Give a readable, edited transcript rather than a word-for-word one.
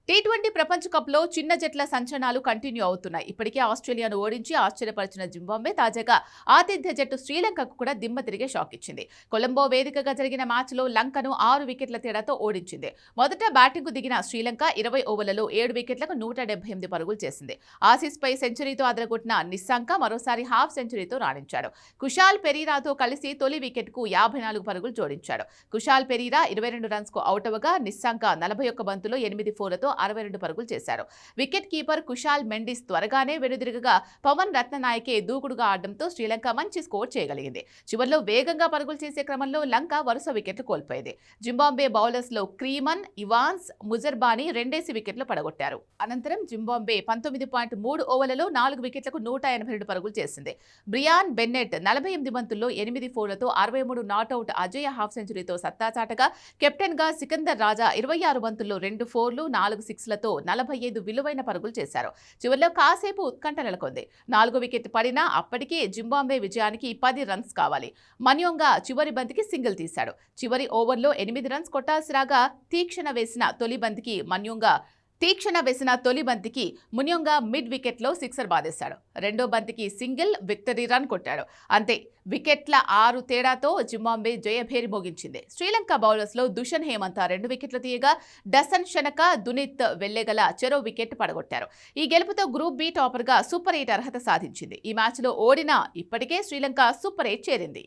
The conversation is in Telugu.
టీ20 ప్రపంచ కప్లో చిన్న జట్ల సంచలనాలు కంటిన్యూ అవుతున్నాయి. ఇప్పటికే ఆస్ట్రేలియాను ఓడించి ఆశ్చర్యపరిచిన జింబాబ్వే తాజాగా ఆతిథ్య జట్టు శ్రీలంకకు కూడా దిమ్మ తిరిగే షాక్ ఇచ్చింది. కొలంబో వేదికగా జరిగిన మ్యాచ్లో లంకను 6 వికెట్ల తేడాతో ఓడించింది. మొదట బ్యాటింగ్కు దిగిన శ్రీలంక 20 ఓవర్లలో 7 వికెట్లకు 178 పరుగులు చేసింది. ఆసీస్పై సెంచరీతో అదరగొట్టిన నిస్సాంక మరోసారి హాఫ్ సెంచరీతో రాణించాడు. కుశాల్ పెరీరాతో కలిసి తొలి వికెట్కు 54 పరుగులు జోడించాడు. కుశాల్ పెరీరా 22 రన్స్కు అవుట్ అవగా నిస్సాంక 41 బంతుల్లో 8 ఫోర్లతో 62 పరుగులు చేశారు. వికెట్ కీపర్ కుశాల్ మెండిస్ త్వరగానే వెనుదిరగగా పవన్ రత్ననాయకే దూకుడుగా ఆడడంతో శ్రీలంక మంచి స్కోర్ చేయగలిగింది. చివర్లో వేగంగా పరుగులు చేసే క్రమంలో లంక వరుస వికెట్లు కోల్పోయింది. జింబాబ్వే బౌలర్స్లో క్రీమన్, ఇవాన్స్, ముజర్బానీ రెండేసి వికెట్లు పడగొట్టారు. అనంతరం జింబాబ్వే 19.3 ఓవర్లలో 4 వికెట్లకు 182 పరుగులు చేసింది. బ్రియాన్ బెన్నెట్ 48 బంతుల్లో 8 ఫోర్లతో 63 నాట్అవుట్ అజేయ హాఫ్ సెంచరీతో సత్తా చాటగా కెప్టెన్ గా సికందర్ రాజా 26 బంతుల్లో 2 ఫోర్లు 4 సిక్స్లతో 45 విలువైన పరుగులు చేశారు. చివరిలో కాసేపు ఉత్కంఠ నెలకొంది. 4 వికెట్ పడినా అప్పటికే జింబాబ్వే విజయానికి 10 రన్స్ కావాలి. మన్యోంగా చివరి బంతికి సింగిల్ తీశాడు. చివరి ఓవర్లో 8 రన్స్ కొట్టాల్సి రాగా తీక్షణ వేసిన తొలి బంతికి మున్యోంగా మిడ్ వికెట్లో సిక్సర్ బాధేశాడు. రెండో బంతికి సింగిల్ విక్టరీ రన్ కొట్టాడు. అంతే, వికెట్ల 6 తేడాతో జింబాబ్వే జయభేరి మోగించింది. శ్రీలంక బౌలర్స్లో దుషన్ హేమంత 2 వికెట్లు తీయగా డసన్ షనక, దునిత్ వెల్లెగల చెరో వికెట్ పడగొట్టారు. ఈ గెలుపుతో గ్రూప్ బి టాపర్గా సూపర్ 8 అర్హత సాధించింది. ఈ మ్యాచ్లో ఓడినా ఇప్పటికే శ్రీలంక సూపర్ 8 చేరింది.